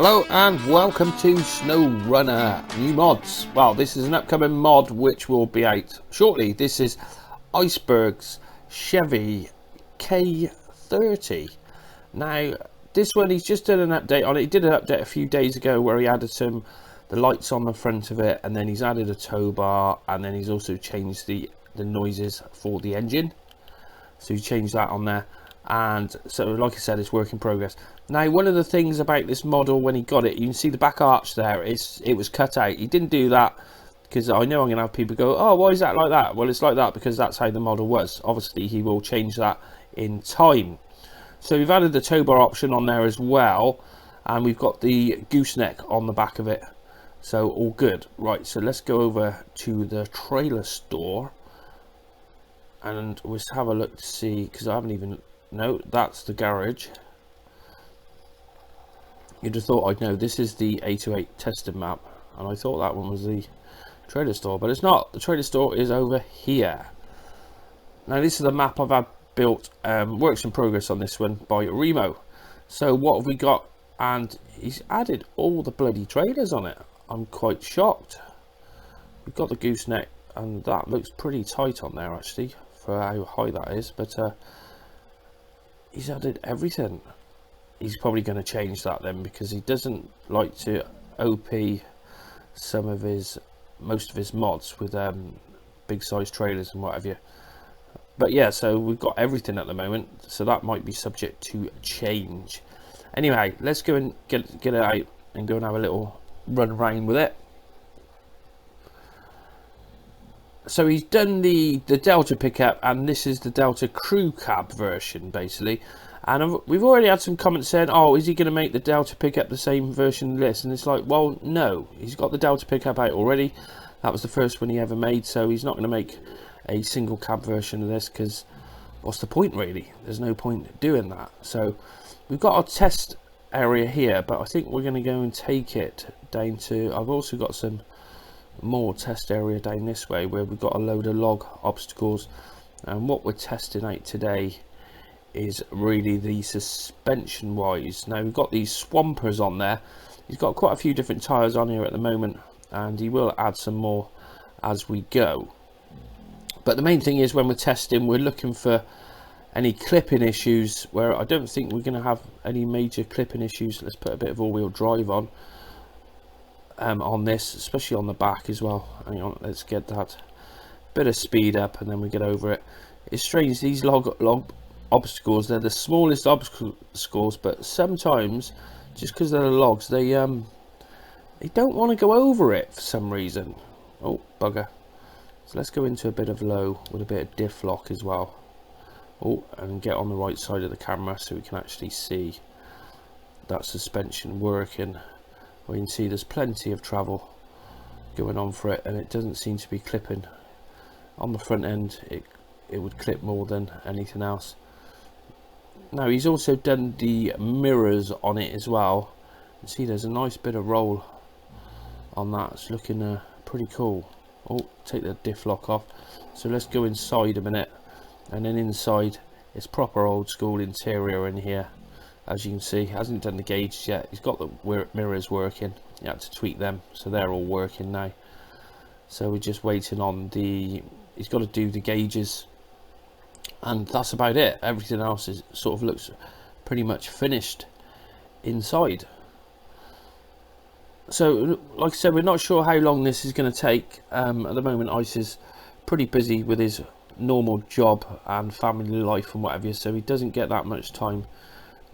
Hello and welcome to Snowrunner New Mods. Well, this is an upcoming mod which will be out shortly. This is Iceberg's Chevy K30. Now, this one he's just done an update on it. He did an update a few days ago where he added the lights on the front of it, and then he's added a tow bar, and then he's also changed the noises for the engine. So he changed that on there. And so, like I said, it's work in progress. Now, one of the things about this model, when he got it, you can see the back arch there, it was cut out. He didn't do that because I know I'm going to have people go, oh, why is that like that? Well, it's like that because that's how the model was. Obviously, he will change that in time. So we've added the tow bar option on there as well, and we've got the gooseneck on the back of it. So all good. Right, so let's go over to the trailer store and we'll have a look to see, because I haven't even... No, that's the garage. You'd have thought I'd know. This is the 808 testing map, and I thought that one was the trailer store, but it's not. The trailer store is over here. Now, this is the map I've had built, works in progress on this one by Remo. So what have we got? And he's added all the bloody trailers on it. I'm quite shocked. We've got the gooseneck, and that looks pretty tight on there actually for how high that is, but he's added everything. He's probably going to change that then, because he doesn't like to OP most of his mods with big size trailers and what have you. But yeah, so we've got everything at the moment, so that might be subject to change. Anyway, let's go and get it out and go and have a little run around with it. So he's done the Delta pickup, and this is the Delta crew cab version basically. And we've already had some comments saying, oh, is he going to make the Delta pickup the same version of this? And it's like, well, no, he's got the Delta pickup out already. That was the first one he ever made, so he's not going to make a single cab version of this, because what's the point really? There's no point doing that. So we've got our test area here, but I think we're going to go and take it down to... I've also got some more test area down this way where we've got a load of log obstacles, and what we're testing out today is really the suspension wise. Now, we've got these swampers on there. He's got quite a few different tires on here at the moment, and he will add some more as we go. But the main thing is, when we're testing, we're looking for any clipping issues, where I don't think we're going to have any major clipping issues. Let's put a bit of all-wheel drive on this, especially on the back as well. Hang on, let's get that bit of speed up, and then we get over it. It's strange, these log obstacles, they're the smallest obstacles, but sometimes just because they're logs, they don't want to go over it for some reason. Oh, bugger. So let's go into a bit of low with a bit of diff lock as well. Oh, and get on the right side of the camera so we can actually see that suspension working. We can see there's plenty of travel going on for it, and it doesn't seem to be clipping. On the front end, it would clip more than anything else. Now, he's also done the mirrors on it as well. You see there's a nice bit of roll on that. It's looking pretty cool. Oh, take the diff lock off. So let's go inside a minute, and then inside it's proper old school interior in here. As you can see, he hasn't done the gauges yet. He's got the mirrors working. He had to tweak them, so they're all working now. So we're just waiting on he's got to do the gauges, and that's about it. Everything else is sort of looks pretty much finished inside. So, like I said, we're not sure how long this is going to take. At the moment, Ice is pretty busy with his normal job and family life and whatever, so he doesn't get that much time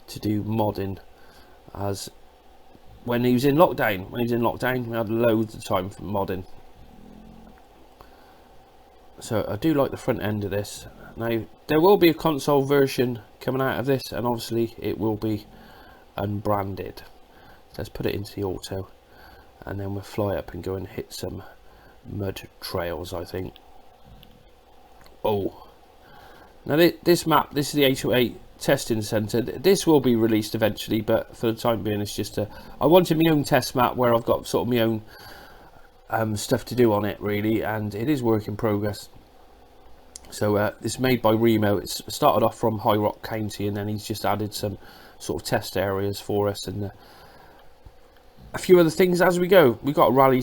to do modding as when he was in lockdown. When he was in lockdown, we had loads of time for modding. So I do like the front end of this. Now, there will be a console version coming out of this, and obviously it will be unbranded. Let's put it into the auto, and then we'll fly up and go and hit some mud trails, I think. Oh, now this map, this is the 808 testing center. This will be released eventually, but for the time being, it's just I wanted my own test map where I've got sort of my own stuff to do on it really, and it is work in progress. So it's made by Remo. It's started off from High Rock County, and then he's just added some sort of test areas for us, and a few other things as we go. We've got a rally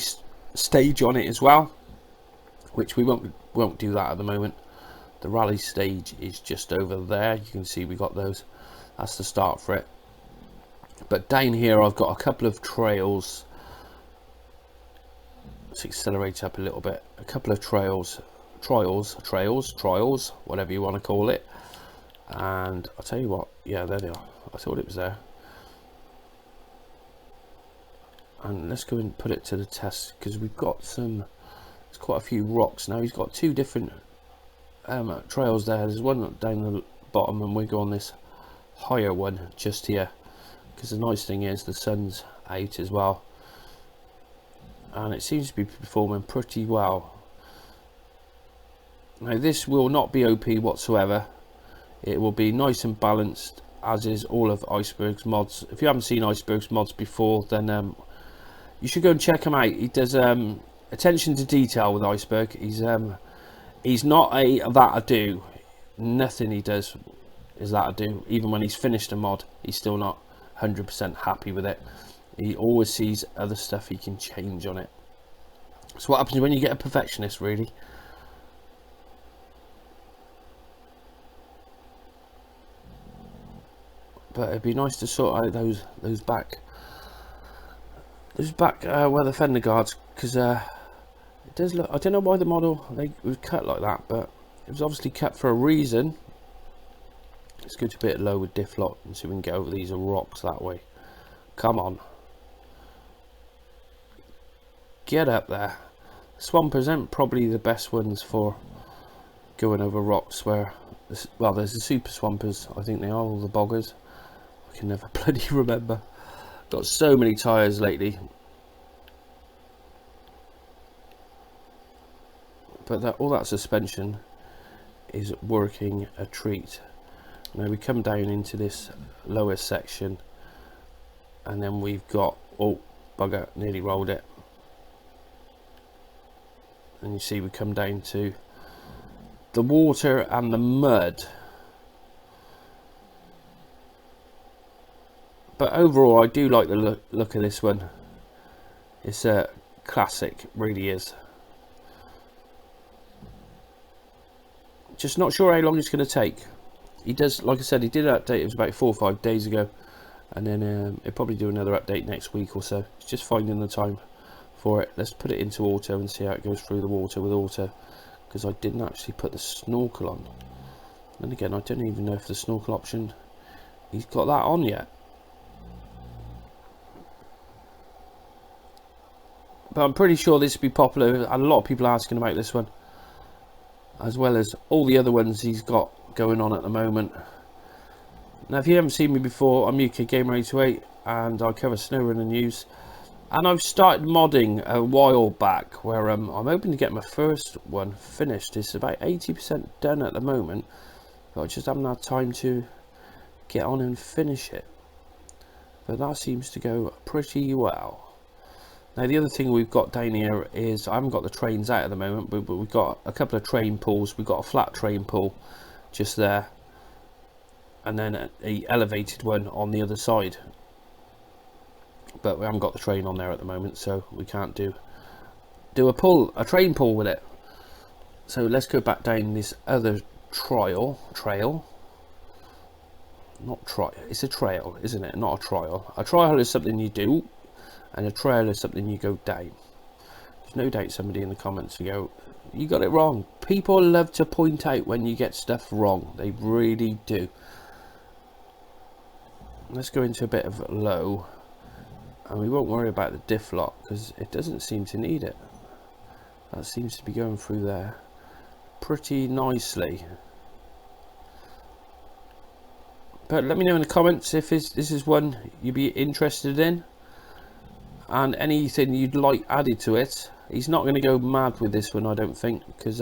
stage on it as well, which we won't do that at the moment. The rally stage is just over there. You can see we got those. That's the start for it. But down here I've got a couple of trails. Let's accelerate up a little bit. A couple of trials, whatever you want to call it. And I'll tell you what, yeah, there they are. I thought it was there. And let's go and put it to the test, because we've got some, there's quite a few rocks. Now he's got two different trails there. There's one down the bottom, and we go on this higher one just here, because the nice thing is the sun's out as well, and it seems to be performing pretty well. Now this will not be OP whatsoever. It will be nice and balanced, as is all of Iceberg's mods. If you haven't seen Iceberg's mods before, then you should go and check him out. He does attention to detail with Iceberg. He's not a that I do. Nothing he does is that I do. Even when he's finished a mod, he's still not 100% happy with it. He always sees other stuff he can change on it. So what happens when you get a perfectionist, really? But it'd be nice to sort out those back where the fender guards, because it does look, I don't know why the model was cut like that, but it was obviously cut for a reason. Let's go to a bit low with diff lock and see if we can get over these rocks that way. Come on, get up there. Swampers aren't probably the best ones for going over rocks, where well, there's the super swampers, I think they are, all the boggers. I can never bloody remember. Got so many tyres lately. But all that suspension is working a treat. Now we come down into this lower section, and then we've got, oh bugger, nearly rolled it. And you see we come down to the water and the mud. But overall I do like the look of this one. It's a classic, really is. Just not sure how long it's going to take. He does, like I said, he did an update, it was about 4 or 5 days ago, and then he'll probably do another update next week or so. It's just finding the time for it. Let's put it into auto and see how it goes through the water with auto, because I didn't actually put the snorkel on. And again, I don't even know if the snorkel option, he's got that on yet. But I'm pretty sure this will be popular, and a lot of people are asking about this one, as well as all the other ones he's got going on at the moment. Now if you haven't seen me before, I'm UK Gamer 828 and I cover Snowrunner news, and I've started modding a while back, where I'm hoping to get my first one finished. It's about 80% done at the moment, but I just haven't had time to get on and finish it. But that seems to go pretty well. Now the other thing we've got down here is, I haven't got the trains out at the moment, but we've got a couple of train pulls. We've got a flat train pull just there, and then a elevated one on the other side. But we haven't got the train on there at the moment, so we can't do a train pull with it. So let's go back down this other trail. Not trial, it's a trail, isn't it? Not a trial. A trial is something you do, and a trail is something you go down. There's no doubt somebody in the comments will go, you got it wrong. People love to point out when you get stuff wrong. They really do. Let's go into a bit of low, and we won't worry about the diff lock because it doesn't seem to need it. That seems to be going through there pretty nicely. But let me know in the comments if this is one you'd be interested in, and anything you'd like added to it. He's not going to go mad with this one, I don't think, because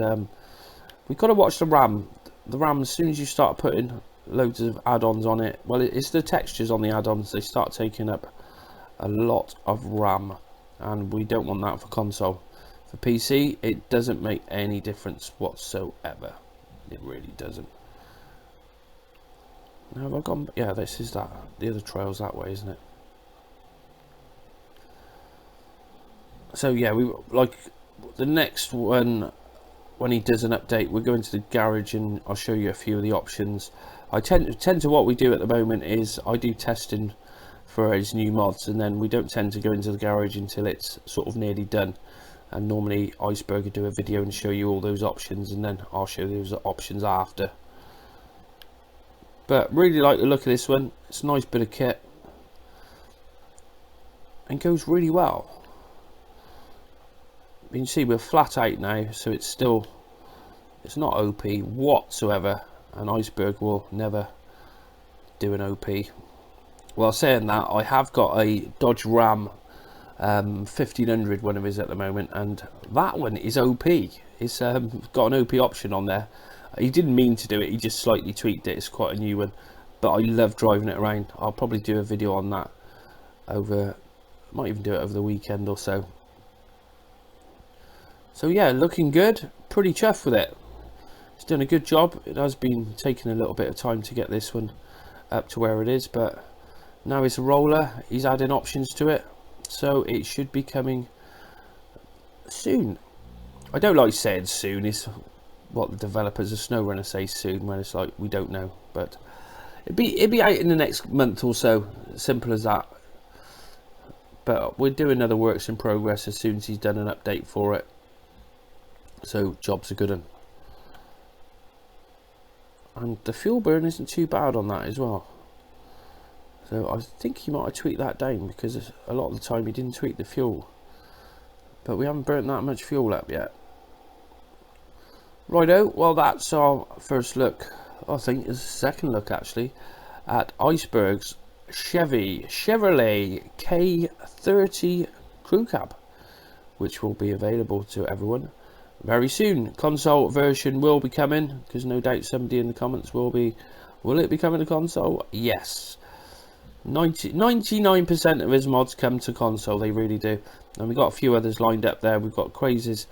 we've got to watch the RAM. The RAM, as soon as you start putting loads of add-ons on it, well, it's the textures on the add-ons, they start taking up a lot of RAM, and we don't want that for console. For PC, it doesn't make any difference whatsoever. It really doesn't. Now have I gone? Yeah, this is that. The other trail's that way, isn't it? So yeah, we like the next one when he does an update. We're going to the garage and I'll show you a few of the options. I tend to what we do at the moment is I do testing for his new mods, and then we don't tend to go into the garage until it's sort of nearly done. And normally Iceberg will do a video and show you all those options, and then I'll show you those options after. But really like the look of this one. It's a nice bit of kit and goes really well. You can see we're flat out now, so it's not OP whatsoever, and Iceberg will never do an OP. Well, saying that, I have got a Dodge Ram 1500 one of his at the moment, and that one is OP. It's got an OP option on there. He didn't mean to do it, he just slightly tweaked it. It's quite a new one, but I love driving it around. I'll probably do a video on that over, might even do it over the weekend or so. So yeah, looking good, pretty chuffed with it. It's done a good job. It has been taking a little bit of time to get this one up to where it is, but now it's a roller. He's adding options to it, so it should be coming soon. I don't like saying soon. It's what the developers of Snowrunner say soon, when it's like we don't know, but it'd be out in the next month or so. Simple as that. But we're doing other works in progress as soon as he's done an update for it. So job's a good one. And the fuel burn isn't too bad on that as well. So I think he might have tweaked that down, because a lot of the time he didn't tweak the fuel. But we haven't burnt that much fuel up yet. Righto, well that's our first look. I think it's the second look actually at Iceberg's Chevrolet K30 crew cab, which will be available to everyone very soon. Console version will be coming, because no doubt somebody in the comments will it be coming to console? Yes. 99% of his mods come to console, they really do. And we've got a few others lined up there. We've got Crazy's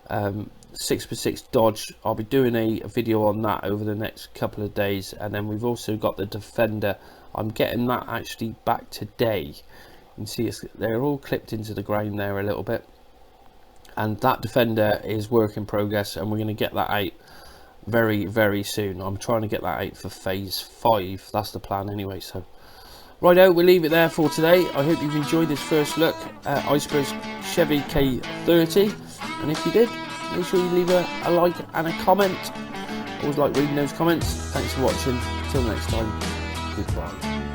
6x6 Dodge. I'll be doing a video on that over the next couple of days. And then we've also got the Defender. I'm getting that actually back today. You can see they're all clipped into the ground there a little bit. And that Defender is work in progress, and we're going to get that out very, very soon. I'm trying to get that out for phase 5. That's the plan anyway. So righto, we'll leave it there for today. I hope you've enjoyed this first look at Iceberg's Chevy K30. And if you did, make sure you leave a like and a comment. Always like reading those comments. Thanks for watching. Till next time, goodbye.